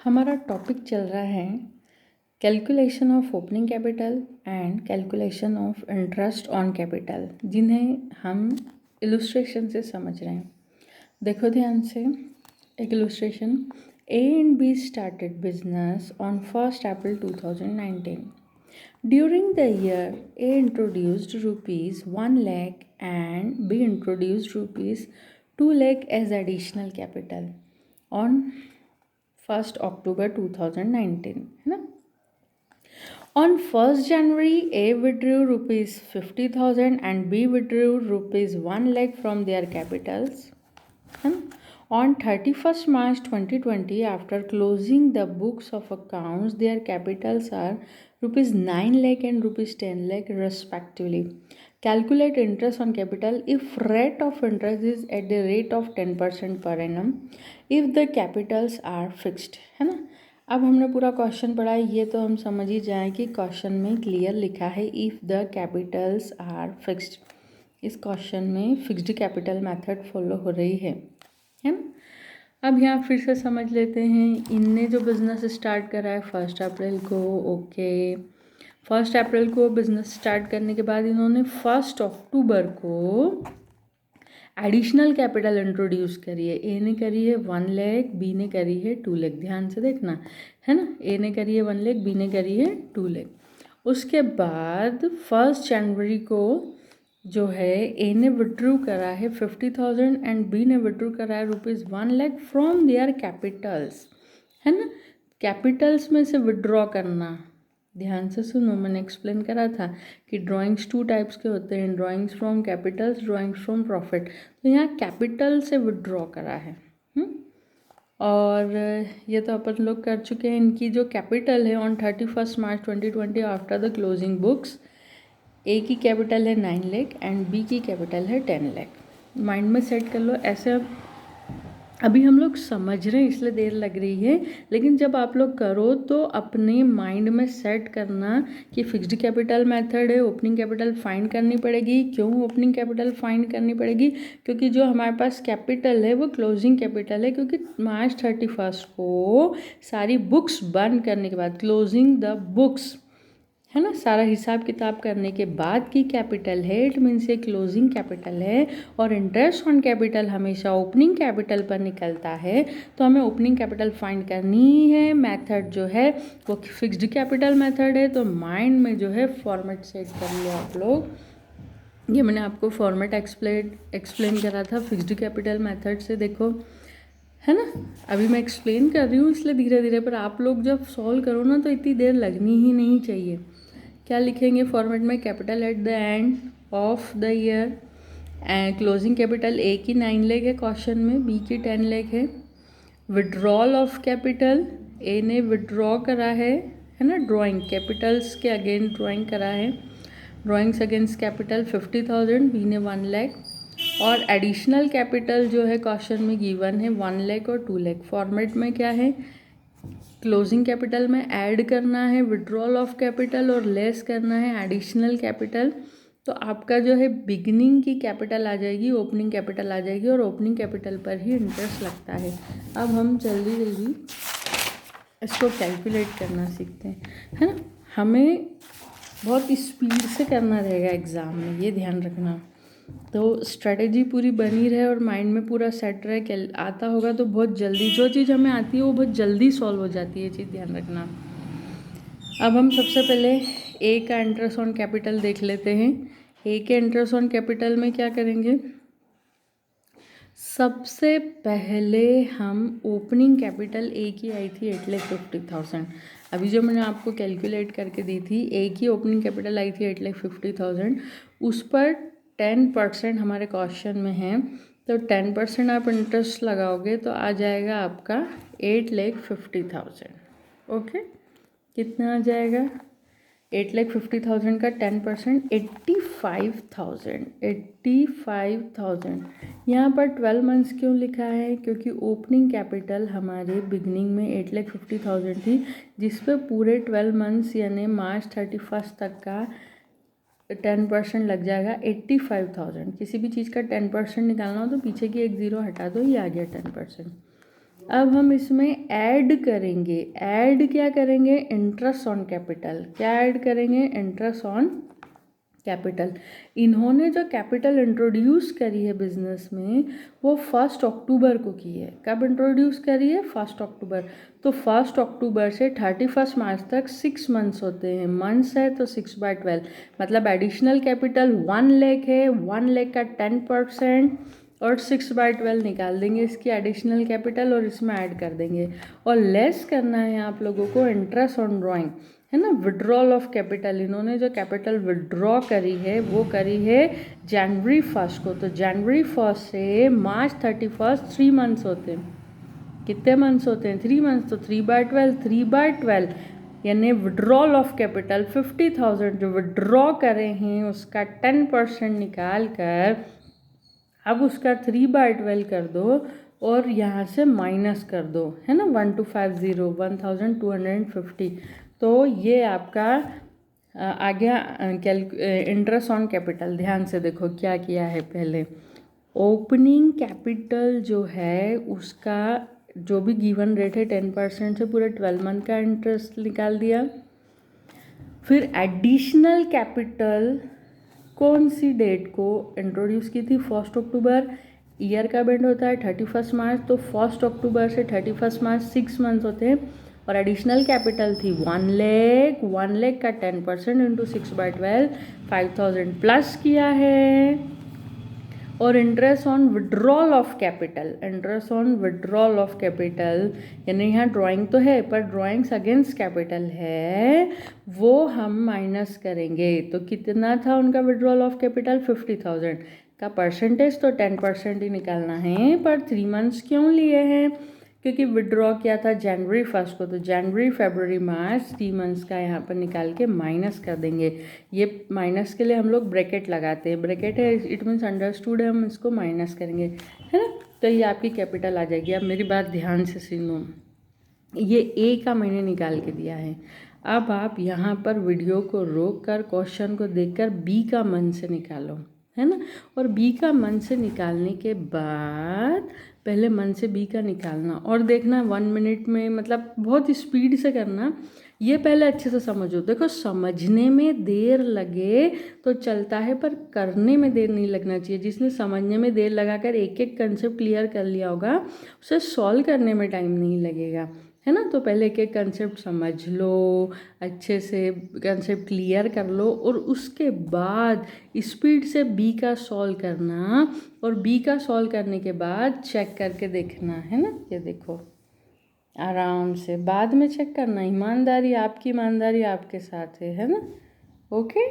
हमारा टॉपिक चल रहा है calculation of opening capital and calculation of interest on capital, जिन्हें हम इलुस्ट्रेशन से समझ रहे हैं। देखो ध्यान से, एक illustration. A and be started business on 1st April 2019. During the year, A introduced rupees 1 lakh and B introduced rupees 2 lakh as additional capital on 1st October 2019, है ना। On 1st January, A withdrew rupees 50,000 and B withdrew rupees 1 lakh from their capitals, है ना। On 31st March 2020, after closing the books of accounts, their capitals are rupees 9 lakh and rupees 10 lakh respectively. Calculate interest on capital if rate of interest is at the rate of 10% per annum if the capitals are fixed, है ना। अब हमने पूरा question पढ़ा है, ये तो हम समझ ही जाए कि क्वेश्चन में क्लियर लिखा है if the capitals are fixed. इस क्वेश्चन में फिक्स्ड कैपिटल मेथड फॉलो हो रही है ना। अब यहाँ फिर से समझ लेते हैं, इनने जो बिज़नेस स्टार्ट करा है 1 अप्रैल को, ओके। 1 अप्रैल को बिज़नेस स्टार्ट करने के बाद इन्होंने 1 अक्टूबर को एडिशनल कैपिटल इंट्रोड्यूस करी है। ए ने करी है 1 लाख, बी ने करी है 2 लाख। ध्यान से देखना, है ना। ए ने करी है 1 लाख, बी ने करी है 2 लाख। उसके बाद 1 जनवरी को जो है ए ने विड्रू करा है 50,000 एंड बी ने विड्रू करा है rupees 1 lakh from there Capitals, है ना। कैपिटल्स में से विड्रॉ करना, ध्यान से सुनो, मैंने एक्सप्लेन करा था कि ड्राइंग्स 2 टाइप्स के होते हैं, drawings from Capitals, drawings from profit. तो यहाँ कैपिटल से विड्रॉ करा है। और ये तो अपन लोग कर चुके हैं। इनकी जो कैपिटल है on 31 March 2020 after the closing books, A की कैपिटल है 9 लाख एंड बी की कैपिटल है 10 लाख। माइंड में सेट कर लो। ऐसे अभी हम लोग समझ रहे हैं इसलिए देर लग रही है, लेकिन जब आप लोग करो तो अपने माइंड में सेट करना कि फिक्स्ड कैपिटल मेथड है, ओपनिंग कैपिटल फाइंड करनी पड़ेगी। क्यों ओपनिंग कैपिटल फाइंड करनी पड़ेगी? क्योंकि जो हमारे पास कैपिटल है वो क्लोजिंग कैपिटल है, क्योंकि मार्च 31 को सारी बुक्स बंद करने के बाद, क्लोजिंग द बुक्स, है ना, सारा हिसाब किताब करने के बाद की कैपिटल है। इट मीन्स ये क्लोजिंग कैपिटल है। और इंटरेस्ट ऑन कैपिटल हमेशा ओपनिंग कैपिटल पर निकलता है, तो हमें ओपनिंग कैपिटल फाइंड करनी है। मेथड जो है वो फिक्स्ड कैपिटल मेथड है। तो माइंड में जो है फॉर्मेट सेट कर लो आप लोग। ये मैंने आपको फॉर्मेट एक्सप्लेन करा था फिक्स्ड कैपिटल मेथड से, देखो, है ना। अभी मैं एक्सप्लेन कर रही हूँ इसलिए धीरे धीरे, पर आप लोग जब सॉल्व करो ना तो इतनी देर लगनी ही नहीं चाहिए। क्या लिखेंगे फॉर्मेट में? Capital at the end of the year, closing capital A की 9 लाख है क्वेश्चन में, बी की 10 लाख है। विड्रॉल ऑफ कैपिटल, ए ने विड्रॉ करा है ना, ड्राइंग कैपिटल्स के अगेंस्ट ड्राइंग करा है, ड्राइंग्स अगेंस्ट कैपिटल 50,000, बी ने 1 लाख। और एडिशनल कैपिटल जो है क्वेश्चन में गिवन है 1 लाख और 2 लाख। फॉर्मेट में क्या है? क्लोजिंग कैपिटल में ऐड करना है विड्रॉल ऑफ कैपिटल और लेस करना है एडिशनल कैपिटल। तो आपका जो है बिगिनिंग की कैपिटल आ जाएगी, ओपनिंग कैपिटल आ जाएगी, और ओपनिंग कैपिटल पर ही इंटरेस्ट लगता है। अब हम जल्दी जल्दी इसको कैलकुलेट करना सीखते हैं, है ना। हमें बहुत स्पीड से करना रहेगा एग्ज़ाम में, ये ध्यान रखना। तो स्ट्रेटेजी पूरी बनी रहे और माइंड में पूरा सेट रहे, कि आता होगा तो बहुत जल्दी, जो चीज़ हमें आती है वो बहुत जल्दी सॉल्व हो जाती है, चीज़ ध्यान रखना। अब हम सबसे पहले ए का इंटरेस्ट ऑन कैपिटल देख लेते हैं। ए के इंटरेस्ट ऑन कैपिटल में क्या करेंगे? सबसे पहले हम ओपनिंग कैपिटल ए की आई थी 8,50,000। अभी जो मैंने आपको कैलकुलेट करके दी थी, ए की ओपनिंग कैपिटल आई थी 8,50,000, उस पर 10% हमारे क्वेश्चन में है, तो 10% आप इंटरेस्ट लगाओगे तो आ जाएगा आपका 8,50,000। ओके, कितना आ जाएगा? 8,50,000 का 10% 85,000। 85,000। यहाँ पर 12 मंथ्स क्यों लिखा है? क्योंकि ओपनिंग कैपिटल हमारे बिगनिंग में 8,50,000 थी, जिस पे पूरे 12 मंथ्स यानी मार्च 31 तक का 10% लग जाएगा 85,000। किसी भी चीज़ का 10% निकालना हो तो पीछे की एक ज़ीरो हटा दो, ये आ गया 10%। अब हम इसमें ऐड करेंगे, ऐड क्या करेंगे, इंटरेस्ट ऑन कैपिटल। क्या ऐड करेंगे, इंटरेस्ट ऑन कैपिटल। इन्होंने जो कैपिटल इंट्रोड्यूस करी है बिजनेस में वो 1 अक्टूबर को की है। कब इंट्रोड्यूस करी है, 1 अक्टूबर। तो 1 अक्टूबर से 31 मार्च तक 6 मंथ्स होते हैं। मंथ्स है तो 6/12, मतलब एडिशनल कैपिटल 1 लाख है, 1 लाख का 10% और 6/12 निकाल देंगे इसकी एडिशनल कैपिटल और इसमें ऐड कर देंगे। और लेस करना है आप लोगों को इंटरेस्ट ऑन ड्राइंग, है ना, विड्रॉल ऑफ कैपिटल। इन्होंने जो कैपिटल विड्रॉ करी है वो करी है जनवरी 1 को। तो जनवरी 1 से मार्च 31 3 मंथ्स होते हैं। कितने मंथ्स होते हैं, 3 मंथ्स। तो 3/12, 3/12 यानी विड्रॉल ऑफ कैपिटल 50,000 जो विड्रॉ करे हैं उसका 10% निकाल कर अब उसका 3/12 कर दो और यहाँ से माइनस कर दो, है ना, 1250, 1250। तो ये आपका आ गया इंटरेस्ट ऑन कैपिटल। ध्यान से देखो क्या किया है। पहले ओपनिंग कैपिटल जो है उसका जो भी गिवन रेट है 10% से पूरे 12 मंथ का इंटरेस्ट निकाल दिया। फिर एडिशनल कैपिटल कौन सी डेट को इंट्रोड्यूस की थी, 1 अक्टूबर। ईयर का बेंड होता है 31 मार्च, तो 1 अक्टूबर से 31 मार्च 6 मंथ्स होते हैं। और एडिशनल कैपिटल थी 1 लाख, 1 लाख का 10% इंटू 6/12 5000 प्लस किया है। और interest on withdrawal of capital, interest on withdrawal of capital यानी यहाँ ड्राइंग तो है पर ड्राइंग्स अगेंस्ट कैपिटल है, वो हम माइनस करेंगे। तो कितना था उनका विड्रॉल ऑफ कैपिटल, 50,000 का परसेंटेज तो 10% ही निकालना है। पर 3 मंथ्स क्यों लिए हैं, क्योंकि विड्रॉ किया था जनवरी 1 को। तो जनवरी, फरवरी, मार्च 3 मंथ्स का यहाँ पर निकाल के माइनस कर देंगे। ये माइनस के लिए हम लोग ब्रैकेट लगाते हैं, ब्रैकेट है इट मीन्स अंडरस्टूड है, हम इसको माइनस करेंगे, है ना। तो ये आपकी कैपिटल आ जाएगी। अब मेरी बात ध्यान से सुनो, ये ए का मैंने निकाल के दिया है। अब आप यहाँ पर वीडियो को रोक कर क्वेश्चन को देखकर बी का मन से निकालो, है ना। और बी का मन से निकालने के बाद पहले मन से बी का निकालना और देखना 1 मिनट में, मतलब बहुत स्पीड से करना। ये पहले अच्छे से समझो। देखो समझने में देर लगे तो चलता है पर करने में देर नहीं लगना चाहिए। जिसने समझने में देर लगाकर एक एक कंसेप्ट क्लियर कर लिया होगा उसे सॉल्व करने में टाइम नहीं लगेगा, है ना। तो पहले एक एक कंसेप्ट समझ लो, अच्छे से कंसेप्ट क्लियर कर लो और उसके बाद स्पीड से बी का सॉल्व करना। और बी का सॉल्व करने के बाद चेक करके देखना, है ना। ये देखो आराम से बाद में चेक करना, ईमानदारी आपकी, ईमानदारी आपके साथ है ना। ओके।